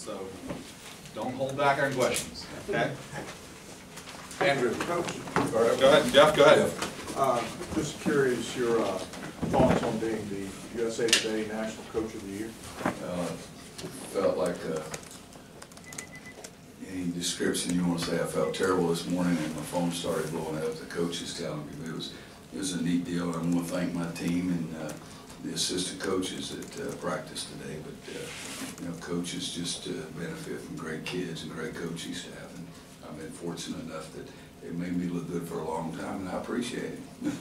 so don't hold back on questions, okay? Andrew. Coach. All right, go ahead. Jeff, go ahead. Just curious your thoughts on being the USA Today National Coach of the Year. Felt like any description you want to say. I felt terrible this morning, and my phone started blowing up. The coaches telling me it was a neat deal. I want to thank my team and the assistant coaches that practiced today. But you know, coaches just benefit from great kids and great coaching staff, and I've been fortunate enough that they made me look good for a long time, and I appreciate it.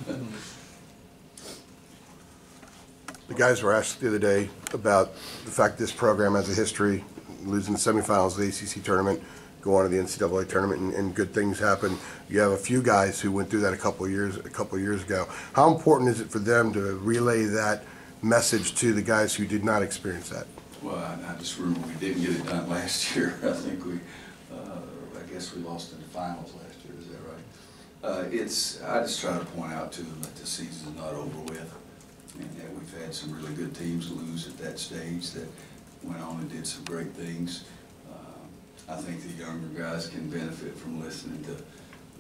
The guys were asked the other day about the fact this program has a history, losing the semifinals of the ACC tournament, go on to the NCAA tournament, and good things happen. You have a few guys who went through that a couple of years ago. How important is it for them to relay that message to the guys who did not experience that? Well, I just remember we didn't get it done last year. I think I guess we lost in the finals last year. Is that right? I just try to point out to them that the season's not over with, and that we've had some really good teams lose at that stage that went on and did some great things. I think the younger guys can benefit from listening to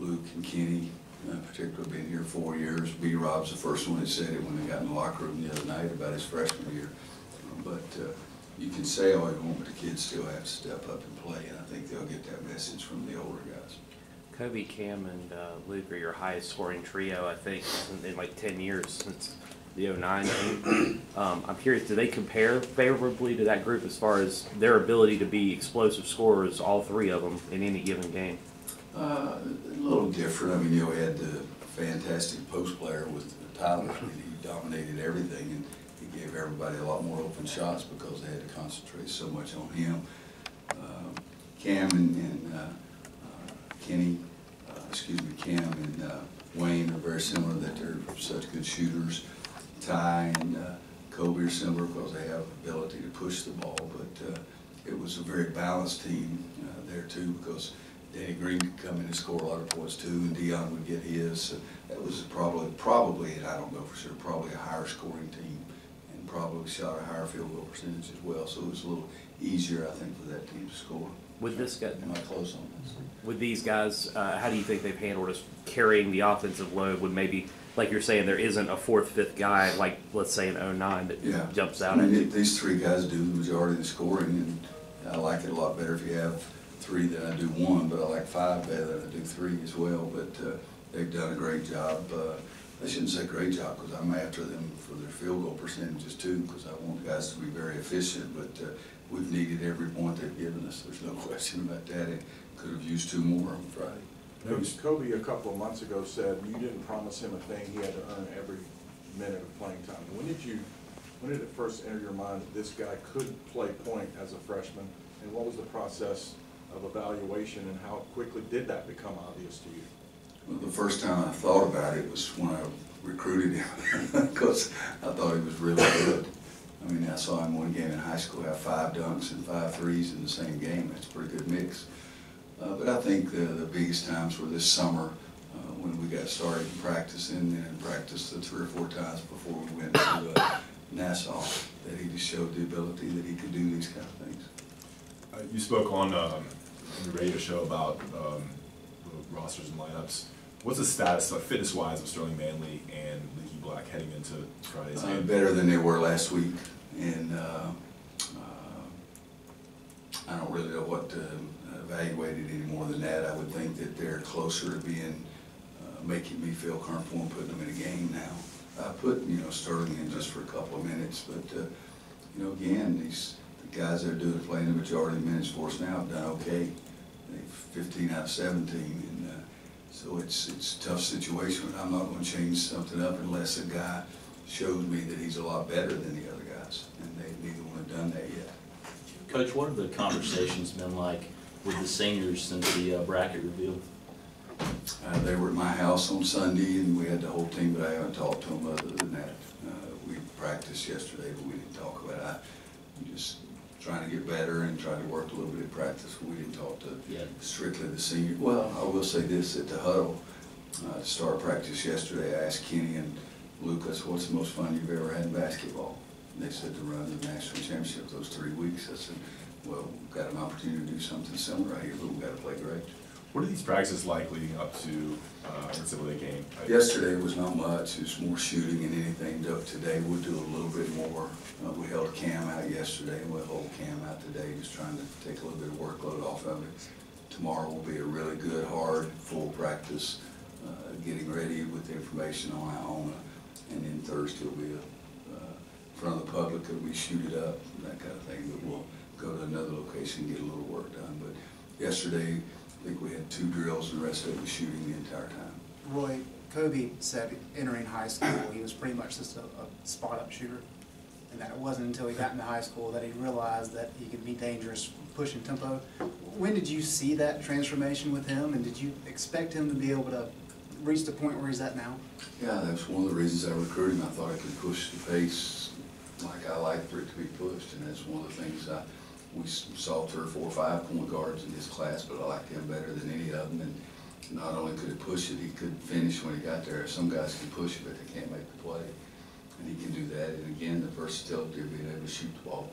Luke and Kenny, particularly being here 4 years. B-Rob's the first one that said it when they got in the locker room the other night about his freshman year. But you can say all you want, but the kids still have to step up and play, and I think they'll get that message from the older guys. Kobe, Cam, and Luke are your highest scoring trio, I think, in like 10 years since the 09 team. I'm curious, do they compare favorably to that group as far as their ability to be explosive scorers, all three of them, in any given game? A little different. I mean, you know, we had the fantastic post player with Tyler. I mean, he dominated everything, and he gave everybody a lot more open shots because they had to concentrate so much on him. Cam and Kenny, Cam and Wayne are very similar, that they're such good shooters. Ty and Kobe are similar because they have the ability to push the ball, but it was a very balanced team there too, because Danny Green could come in and score a lot of points too, and Dion would get his. So that was probably, and I don't know for sure, probably a higher scoring team, and probably shot a higher field goal percentage as well. So it was a little easier, I think, for that team to score. With this guy, am I close on this? With these guys, how do you think they've handled us carrying the offensive load when maybe, like you're saying, there isn't a fourth, fifth guy, like let's say in 09 that jumps out at you? These three guys do the majority of the scoring, and I like it a lot better if you have three than I do one, but I like five better than I do three as well. But they've done a great job. I shouldn't say great job because I'm after them for their field goal percentages too, because I want guys to be very efficient, but we've needed every point they've given us. There's no question about that. It could have used two more on Friday. Kobe a couple of months ago said you didn't promise him a thing; he had to earn every minute of playing time. When did it first enter your mind that this guy could play point as a freshman, and what was the process of evaluation, and how quickly did that become obvious to you? Well, the first time I thought about it was when I recruited him, because I thought he was really good. I mean, I saw him one game in high school have 5 dunks and 5 threes in the same game. That's a pretty good mix. But I think the biggest times were this summer when we got started practicing, and practiced 3 or 4 times before we went to Nassau, that he just showed the ability that he could do these kind of things. You spoke on the radio show about the rosters and lineups. What's the status, fitness-wise, of Sterling Manley and Leaky Black heading into Friday's game? Better than they were last week, and I don't really know what to evaluate it any more than that. I would think that they're closer to being, making me feel comfortable and putting them in a game now. I put, Sterling in just for a couple of minutes, but, again, the guys that are playing the majority of the minutes for us now have done okay. They've 15 out of 17, and so it's a tough situation. I'm not going to change something up unless a guy shows me that he's a lot better than the other guys, and neither one have done that yet. Coach, what have the conversations been like with the seniors since the bracket reveal? They were at my house on Sunday, and we had the whole team, but I haven't talked to them other than that. We practiced yesterday, but we didn't talk about it. I'm just trying to get better and trying to work a little bit in practice. We didn't talk to strictly the seniors. Well, I will say this, at the huddle, to start practice yesterday, I asked Kenny and Lucas, what's the most fun you've ever had in basketball? And they said to run the national championship those 3 weeks. I said, well, we've got an opportunity to do something similar right here, but we've got to play great. What are these practices like leading up to NCAA game? Yesterday was not much, it was more shooting and anything. Today we'll do a little bit more. We held Cam out yesterday, and we'll hold Cam out today, just trying to take a little bit of workload off of it. Tomorrow will be a really good, hard, full practice, getting ready with the information on Iona. And then Thursday will be in front of the public, and we shoot it up, that kind of thing. But we'll go to another location and get a little work done. But yesterday, I think we had 2 drills, and the rest of it was shooting the entire time. Roy, Kobe said entering high school, he was pretty much just a spot-up shooter. And that it wasn't until he got into high school that he realized that he could be dangerous pushing tempo. When did you see that transformation with him, and did you expect him to be able to reach the point where he's at now? Yeah, that's one of the reasons I recruited him. I thought I could push the pace like I like for it to be pushed, and that's one of the things we saw 3 or 4 or 5 point guards in his class, but I liked him better than any of them. And not only could he push it, he could finish when he got there. Some guys can push it, but they can't make the play. And he can do that. And again, the versatility of being able to shoot the ball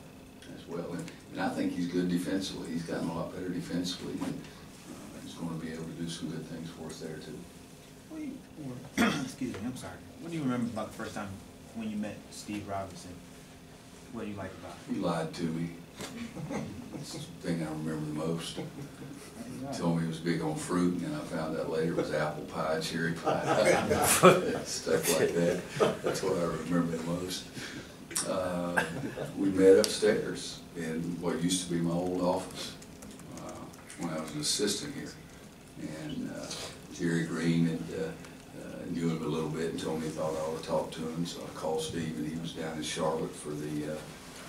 as well. And I think he's good defensively. He's gotten a lot better defensively, and he's going to be able to do some good things for us there too. Excuse me, I'm sorry. What do you remember about the first time when you met Steve Robinson? What do you like about him? He lied to me. That's the thing I remember the most. He told me he was big on fruit, and then I found out later it was apple pie, cherry pie, stuff like that. That's what I remember the most. We met upstairs in what used to be my old office when I was an assistant here. And Jerry Green knew him a little bit and told me he thought I ought to talk to him. So I called Steve, and he was down in Charlotte for the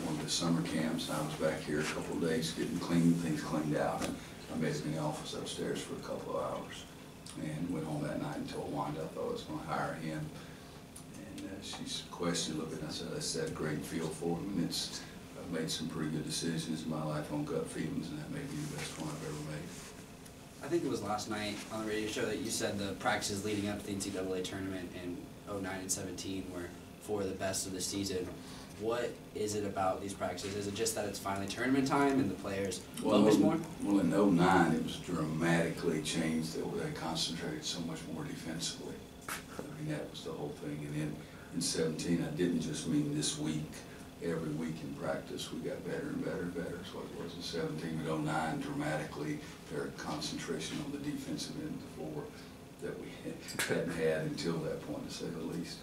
one of the summer camps. And I was back here a couple of days getting things cleaned out. And I met him in the office upstairs for a couple of hours and went home that night and told Wanda I thought I was going to hire him. And she questioned a little bit, and I said, I had a great feel for him. And I've made some pretty good decisions in my life on gut feelings, and that may be the best one I've ever made. I think it was last night on the radio show that you said the practices leading up to the NCAA tournament in 09 and 17 were for the best of the season. What is it about these practices? Is it just that it's finally tournament time and the players focus more? Well, in 09, it was dramatically changed. They concentrated so much more defensively. I mean, that was the whole thing. And then in 17, I didn't just mean this week. Every week in practice, we got better and better and better. That's what it was in 17. But 09, dramatically, their concentration on the defensive end of the floor that we hadn't had until that point, to say the least.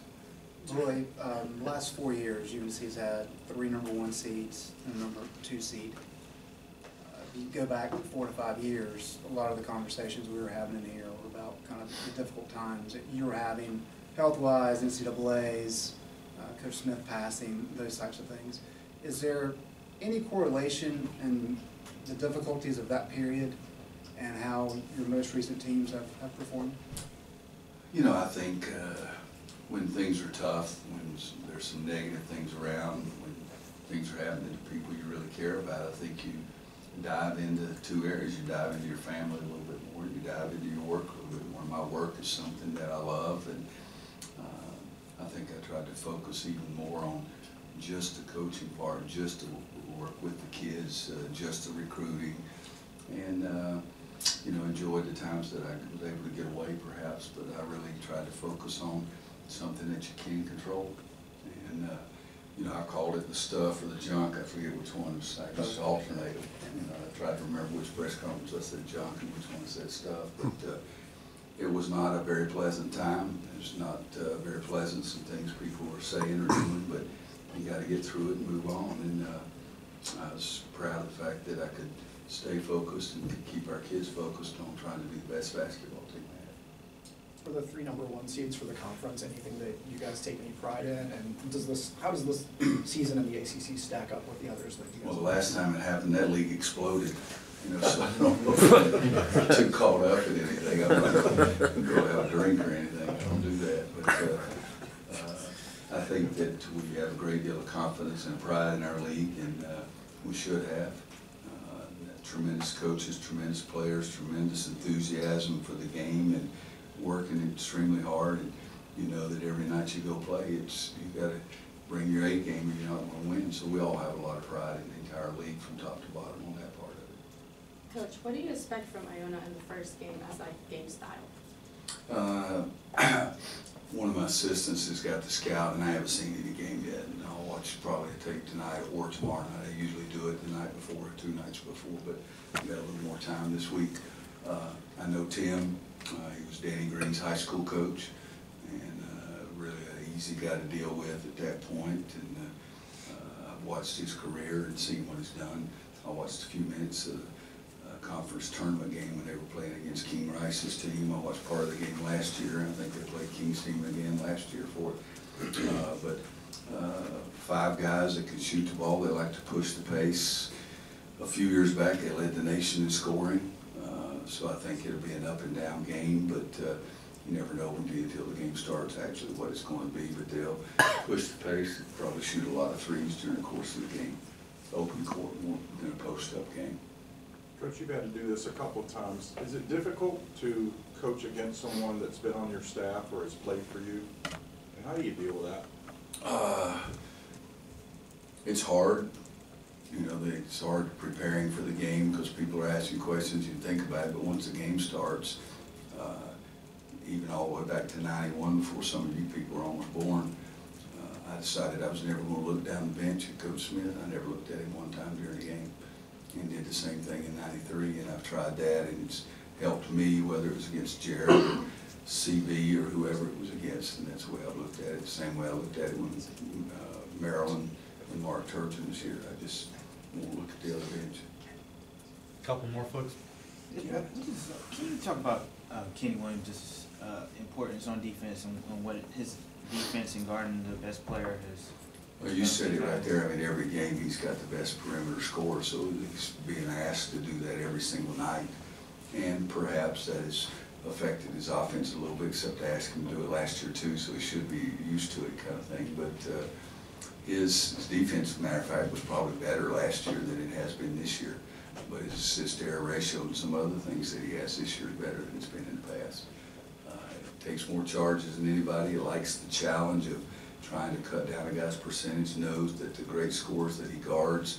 Roy, the last 4 years, UNC's had 3 #1 seeds and a #2 seed. If you go back 4 to 5 years, a lot of the conversations we were having in here were about kind of the difficult times that you were having health-wise, NCAAs, Coach Smith passing, those types of things. Is there any correlation in the difficulties of that period and how your most recent teams have performed? You know, I think when things are tough, when there's some negative things around, when things are happening to people you really care about, I think you dive into 2 areas. You dive into your family a little bit more, you dive into your work a little bit more. My work is something that I love, and I think I tried to focus even more on just the coaching part, just to work with the kids, just the recruiting, and you know, enjoyed the times that I was able to get away perhaps, but I really tried to focus on something that you can control. And you know, I called it the stuff or the junk. I forget which one. It was, I just alternated. You know, I tried to remember which press conference I said junk and which one said stuff. But it was not a very pleasant time. It was not very pleasant, some things people were saying or doing, but you got to get through it and move on. And I was proud of the fact that I could stay focused and could keep our kids focused on trying to be the best basketball team they had. For the 3 #1 seeds for the conference, anything that you guys take any pride in? And how does this season in the ACC stack up with the others that you guys? Well, the last time it happened, that league exploded. You know, so I don't know if I'm too caught up in anything. I'm not going to go have a drink or anything. I don't do that. But I think that we have a great deal of confidence and pride in our league, and we should have. Tremendous coaches, tremendous players, tremendous enthusiasm for the game, and working extremely hard. And you know that every night you go play, you got to bring your A game or you're not going to win. So we all have a lot of pride in entire league from top to bottom on that part of it. Coach, what do you expect from Iona in the first game as like game style? One of my assistants has got the scout, and I haven't seen any game yet, and I'll watch probably tape tonight or tomorrow night. I usually do it the night before or 2 nights before, but I got a little more time this week. I know Tim. He was Danny Green's high school coach, and really an easy guy to deal with at that point. And I've watched his career and seen what he's done. I watched a few minutes of conference tournament game when they were playing against King Rice's team. I watched part of the game last year, and I think they played King's team again last year for it. But 5 guys that can shoot the ball. They like to push the pace. A few years back, they led the nation in scoring. So I think it'll be an up and down game, but you never know until the game starts actually what it's going to be. But they'll push the pace, probably shoot a lot of threes during the course of the game. Open court more than a post-up game. Coach, you've had to do this a couple of times. Is it difficult to coach against someone that's been on your staff or has played for you? And how do you deal with that? It's hard. You know, it's hard preparing for the game because people are asking questions, you think about it, but once the game starts, even all the way back to '91, before some of you people were almost born, I decided I was never going to look down the bench at Coach Smith. I never looked at him one time during the game, and did the same thing in '93, and I've tried that, and it's helped me, whether it was against Jared or CB or whoever it was against, and that's the way I looked at it, the same way I looked at it when Maryland and Mark Turgeon was here. I just won't look at the other bench. Couple more folks. Can you talk about Kenny Williams' importance on defense and what his defense and guarding the best player has? Well, you said it right there. I mean, every game he's got the best perimeter scorer, so he's being asked to do that every single night. And perhaps that has affected his offense a little bit, except I asked him to do it last year too, so he should be used to it kind of thing. But his defense, as a matter of fact, was probably better last year than it has been this year. But his assist-to-error ratio and some other things that he has this year is better than it's been in the past. It takes more charges than anybody. He likes the challenge of trying to cut down a guy's percentage, knows that the great scores that he guards,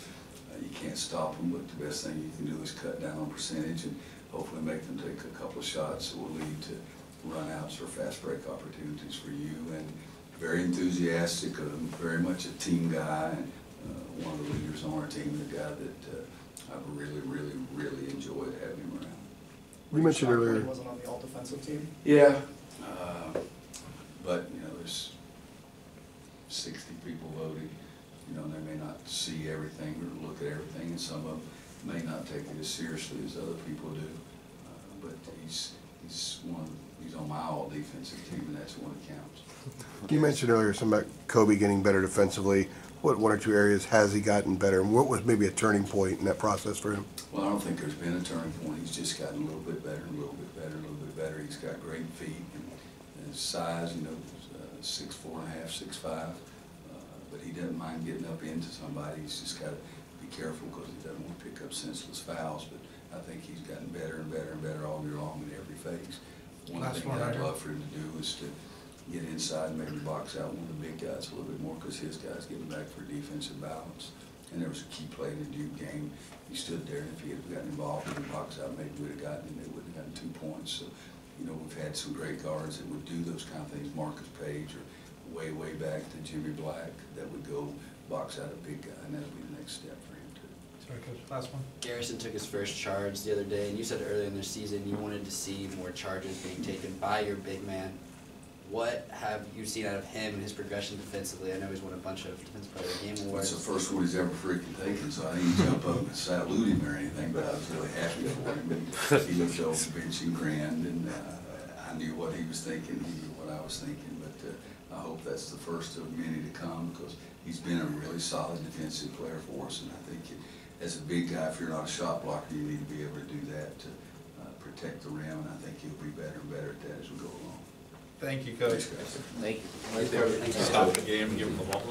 you can't stop them, but the best thing you can do is cut down on percentage and hopefully make them take a couple of shots that will lead to run-outs or fast break opportunities for you. And very enthusiastic, very much a team guy, and one of the leaders on our team, the guy that I've really, really, really enjoyed having him around. You mentioned earlier He wasn't on the all-defensive team. Yeah, but you know, there's 60 people voted. You know, they may not see everything or look at everything, and some of them may not take it as seriously as other people do. But he's on my all-defensive team, and that's the one that counts. You mentioned earlier something about Kobe getting better defensively. What 1 or 2 areas has he gotten better, and what was maybe a turning point in that process for him? Well, I don't think there's been a turning point. He's just gotten a little bit better, a little bit better, a little bit better. He's got great feet and his size, you know, 6'4.5", 6'5", but he doesn't mind getting up into somebody. He's just got to be careful because he doesn't want to pick up senseless fouls. But I think he's gotten better and better and better all year long in every phase. One thing that I'd love for him to do is to get inside and maybe box out one of the big guys a little bit more, because his guys getting back for defensive balance. And there was a key play in the Duke game. He stood there, and if he had gotten involved in the box out, maybe we'd have gotten him. They would have gotten 2 points. So, you know, we've had some great guards that would do those kind of things. Marcus Page, or way, way back to Jimmy Black, that would go box out a big guy, and that'll be the next step for him too. Sorry, Coach. Last one. Garrison took his first charge the other day, and you said earlier in the season you wanted to see more charges being taken by your big man. What have you seen out of him and his progression defensively? I know he's won a bunch of Defensive Player of the Game awards. It's the first one he's ever freaking taken, so I didn't jump up and salute him or anything, but I was really happy for him. And he looked over the bench and grinned, and I knew what he was thinking, he knew what I was thinking, but I hope that's the first of many to come, because he's been a really solid defensive player for us, and I think as a big guy, if you're not a shot blocker, you need to be able to do that to protect the rim, and I think he'll be better and better at that as we go along. Thank you, Coach. Thanks, guys. Thank you. Thank you. Stop the game and give him the ball.